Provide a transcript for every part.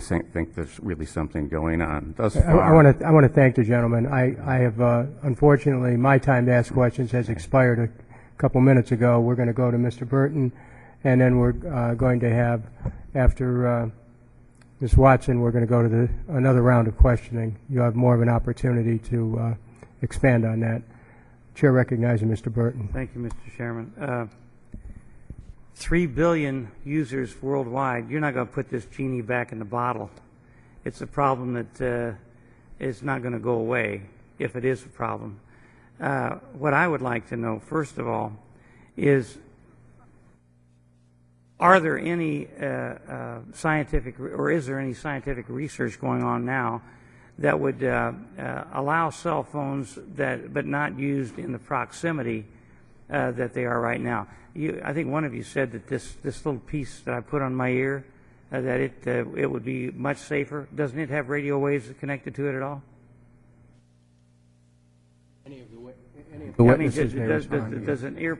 think there's really something going on. Thus I far, want to thank the gentleman. I have unfortunately my time to ask questions has expired a couple minutes ago. We're going to go to Mr. Burton, and then we're going to have, after Ms. Watson, we're going to go to another round of questioning. You have more of an opportunity to expand on that. Chair recognizing Mr. Burton. Thank you, Mr. Chairman. 3 billion users worldwide. You're not going to put this genie back in the bottle. It's a problem that is not going to go away, if it is a problem. What I would like to know, first of all, is are there any scientific, or is there any scientific research going on now that would allow cell phones but not used in the proximity that they are right now? I think one of you said that this little piece that I put on my ear, that it would be much safer. Doesn't it have radio waves connected to it at all? The I mean, witnesses may respond, does an ear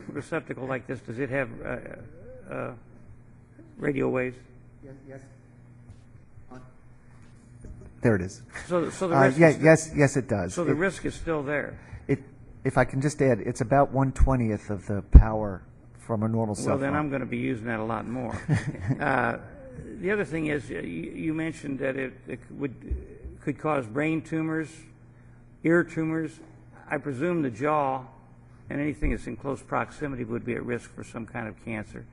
receptacle like this, does it have radio waves? Yes. There it is. So the risk yes, it does. So the risk is still there. If I can just add, it's about 1/20th of the power from a normal cell phone. Well, then I'm going to be using that a lot more. The other thing is, you mentioned that it could cause brain tumors, ear tumors. I presume the jaw and anything that's in close proximity would be at risk for some kind of cancer.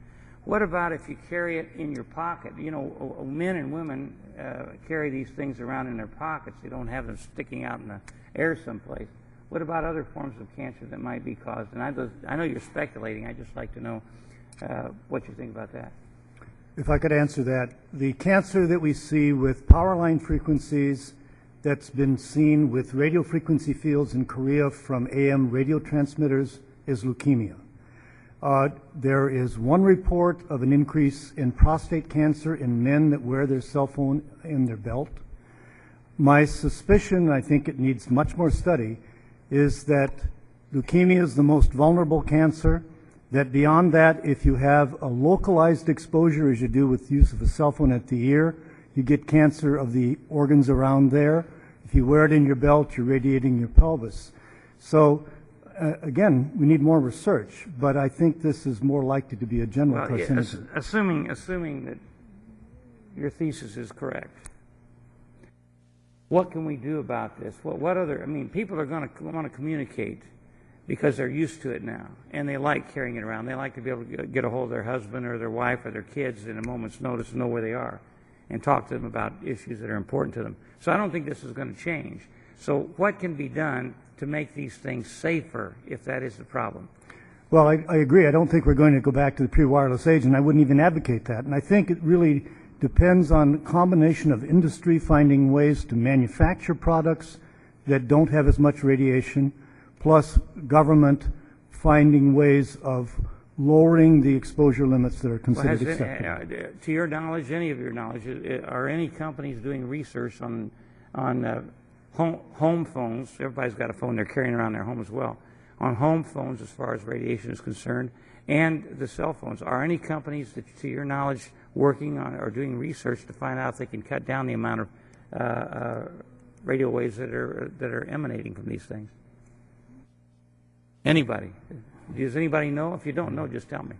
What about if you carry it in your pocket? You know, men and women carry these things around in their pockets. They don't have them sticking out in the air someplace. What about other forms of cancer that might be caused? And I know you're speculating. I'd just like to know what you think about that. If I could answer that, the cancer that we see with power line frequencies that's been seen with radio frequency fields in Korea from AM radio transmitters is leukemia. There is one report of an increase in prostate cancer in men that wear their cell phone in their belt. My suspicion, I think it needs much more study, is that leukemia is the most vulnerable cancer, that beyond that, if you have a localized exposure, as you do with use of a cell phone at the ear, you get cancer of the organs around there. If you wear it in your belt, you're radiating your pelvis. So, again, we need more research, but I think this is more likely to be a general carcinogen. Assuming that your thesis is correct, what can we do about this? What other, I mean, people are going to want to communicate because they're used to it now, and they like carrying it around. They like to be able to get a hold of their husband or their wife or their kids in a moment's notice and know where they are and talk to them about issues that are important to them. So I don't think this is going to change. So what can be done to make these things safer if that is the problem? Well, I agree. I don't think we're going to go back to the pre-wireless age, and I wouldn't even advocate that. And I think it really depends on a combination of industry finding ways to manufacture products that don't have as much radiation, plus government finding ways of lowering the exposure limits that are considered acceptable. To your knowledge, any of your knowledge, are any companies doing research on home phones? Everybody's got a phone they're carrying around their home as well. On home phones, as far as radiation is concerned, and the cell phones. Are any companies that, to your knowledge, working on or doing research to find out if they can cut down the amount of radio waves that are emanating from these things? Anybody? Does anybody know? If you don't know, just tell me.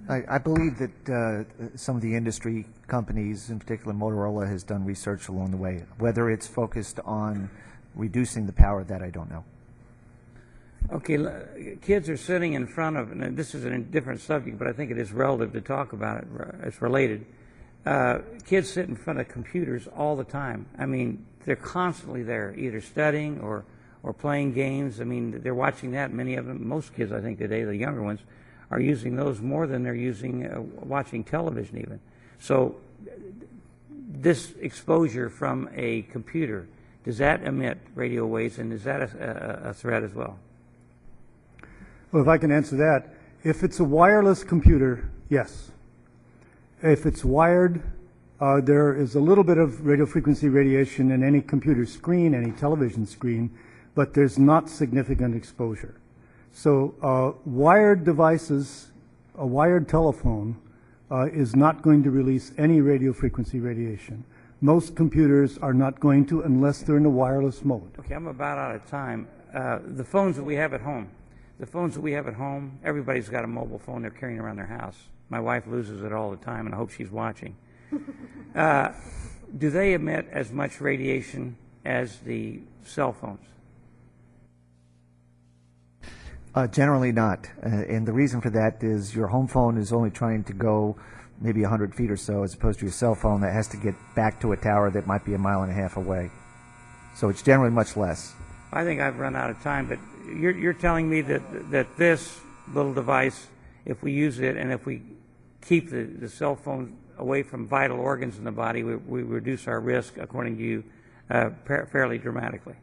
I believe that some of the industry companies, in particular Motorola, has done research along the way. Whether it's focused on reducing the power, that I don't know. Okay, kids are sitting in front of, and this is a different subject, but I think it is relative to talk about it. It's related. Kids sit in front of computers all the time. I mean, they're constantly there, either studying or playing games. I mean, they're watching that. Many of them, most kids, I think today, the younger ones, are using those more than they're using watching television even. So this exposure from a computer, does that emit radio waves, and is that a threat as well? Well, if I can answer that, if it's a wireless computer, yes. If it's wired, there is a little bit of radio frequency radiation in any computer screen, any television screen, but there's not significant exposure. So wired devices, a wired telephone, is not going to release any radio frequency radiation. Most computers are not going to unless they're in a wireless mode. Okay, I'm about out of time. The phones that we have at home, everybody's got a mobile phone they're carrying around their house. My wife loses it all the time, and I hope she's watching. Do they emit as much radiation as the cell phones? Generally not. And the reason for that is your home phone is only trying to go maybe 100 feet or so, as opposed to your cell phone that has to get back to a tower that might be 1.5 miles away. So it's generally much less. I think I've run out of time, but you're telling me that this little device, if we use it and if we keep the cell phone away from vital organs in the body, we reduce our risk, according to you, fairly dramatically.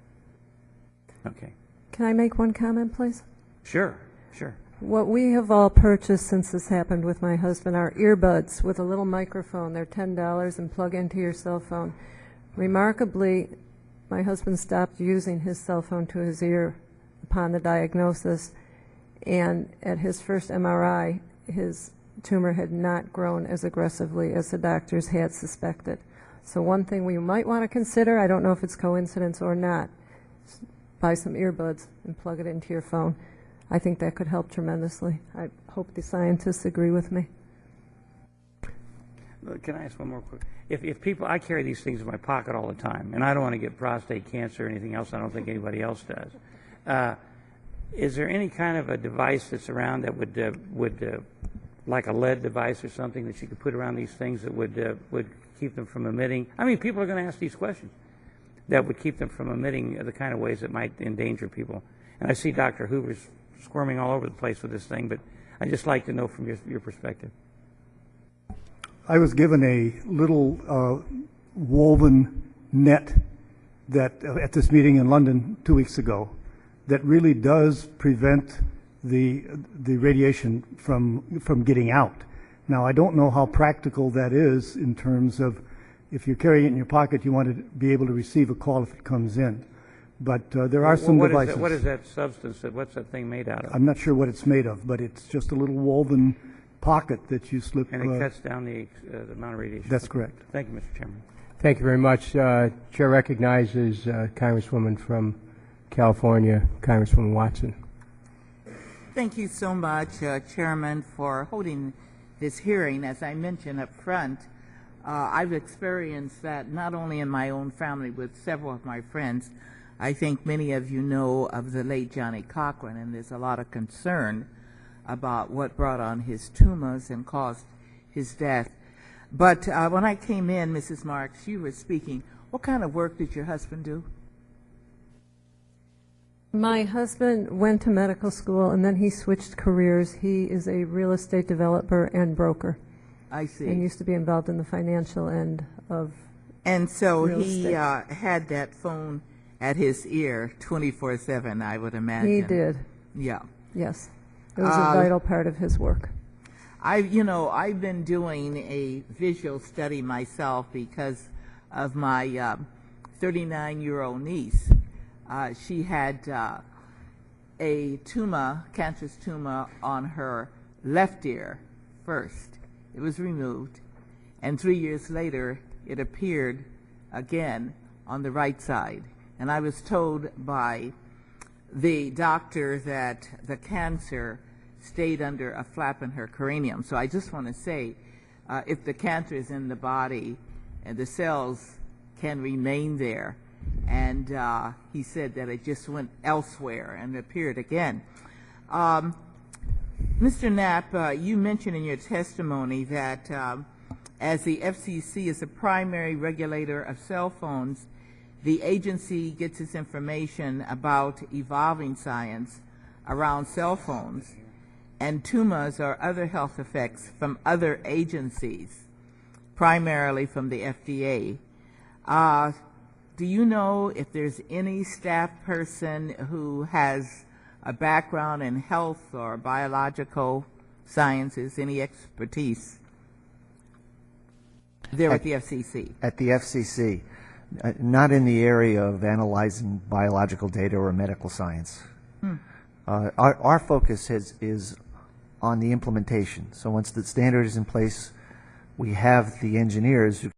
Okay. Can I make one comment, please? Sure. What we have all purchased since this happened with my husband are earbuds with a little microphone. They're $10 and plug into your cell phone. Remarkably, my husband stopped using his cell phone to his ear upon the diagnosis, and at his first MRI, his tumor had not grown as aggressively as the doctors had suspected. So one thing we might want to consider, I don't know if it's coincidence or not, buy some earbuds and plug it into your phone. I think that could help tremendously. I hope the scientists agree with me. Can I ask one more quick? If people, I carry these things in my pocket all the time, and I don't want to get prostate cancer or anything else. I don't think anybody else does. Is there any kind of a device that's around that would like a lead device or something that you could put around these things that would keep them from emitting? I mean, people are going to ask these questions. That would keep them from emitting the kind of ways that might endanger people. And I see Dr. Hoover's squirming all over the place with this thing, but I'd just like to know from your perspective. I was given a little woven net that at this meeting in London 2 weeks ago that really does prevent the radiation from getting out. Now, I don't know how practical that is in terms of if you're carrying it in your pocket, you want to be able to receive a call if it comes in. But there are some devices. What is that substance? What's that thing made out of? I'm not sure what it's made of, but it's just a little woven pocket that you slip. And it cuts down the amount of radiation. That's correct. Thank you, Mr. Chairman. Thank you very much. Chair recognizes Congresswoman from California, Congresswoman Watson. Thank you so much, Chairman, for holding this hearing. As I mentioned up front, I've experienced that not only in my own family, with several of my friends. I think many of you know of the late Johnny Cochran, and there's a lot of concern about what brought on his tumors and caused his death. But when I came in, Mrs. Marks, you were speaking. What kind of work did your husband do? My husband went to medical school, and then he switched careers. He is a real estate developer and broker. I see. And used to be involved in the financial end of And so real he estate. had that phone at his ear 24/7, I would imagine. He did, Yeah. yes. It was a vital part of his work. I've been doing a visual study myself because of my 39-year-old niece. She had a tumor, cancerous tumor, on her left ear first. It was removed, and 3 years later, it appeared again on the right side. And I was told by the doctor that the cancer stayed under a flap in her cranium. So I just want to say, if the cancer is in the body, and the cells can remain there, and he said that it just went elsewhere and appeared again. Mr. Knapp, you mentioned in your testimony that as the FCC is a primary regulator of cell phones, the agency gets its information about evolving science around cell phones and tumors or other health effects from other agencies, primarily from the FDA. Do you know if there's any staff person who has a background in health or biological sciences, any expertise there at the FCC? At the FCC, not in the area of analyzing biological data or medical science. Our focus is on the implementation. So once the standard is in place, we have the engineers who